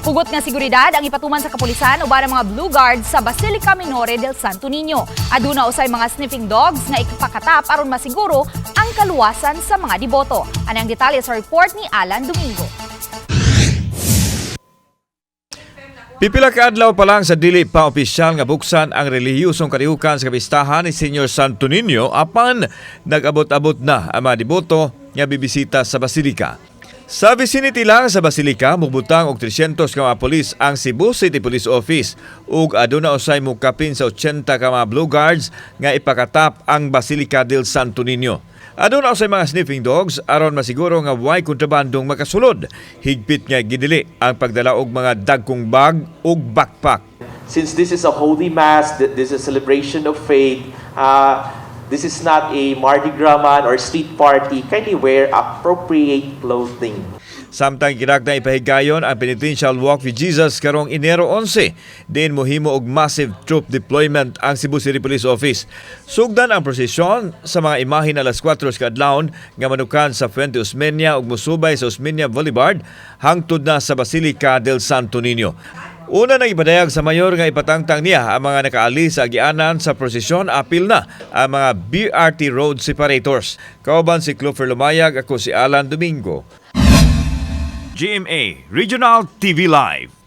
Hugot nga seguridad ang ipatuman sa kapulisan uban ang mga Blue Guards sa Basilica Minore del Santo Niño. Aduna usay mga sniffing dogs nga ipakatap aron masiguro ang kaluwasan sa mga deboto. Anang detalye sa report ni Alan Domingo. Pipila ka adlaw pa lang sa dili pa opisyal nga buksan ang relihiyosong kalihukan sa kapistahan ni Senior Santo Niño apan nag-abot-abot na ang mga deboto nga bibisita sa Basilica. Sa vicinity lang sa Basilica, mugbutang og 300 ka mga pulis ang Cebu City Police Office ug aduna usay mukapin sa 80 ka mga Blue Guards nga ipakatap ang Basilica del Santo Niño. Aduna usay mga sniffing dogs aron masiguro nga way kontrabandong makasulod. Higpit nga gidili ang pagdala og mga dagkong bag ug backpack. Since this is a holy mass, this is a celebration of faith, this is not a Mardi Gras man or street party, kindly wear appropriate clothing. Samtang kinakna ipahigayon ang penitential walk with Jesus karong Enero 11, din mohimo og massive troop deployment ang Cebu City Police Office. Sugdan ang prosesyon sa mga imahin alas 4 sa adlawon nga manukan sa Fuente Osmeña ug musubay sa Osmeña Boulevard hangtod na sa Basilica del Santo Niño. Una nang ipadayag sa mayor nga ipatangtang niya ang mga nakaalis sa agianan sa prosesyon, apil na ang mga BRT road separators. Kauban si Clover Lumayag, ako si Alan Domingo. GMA Regional TV Live.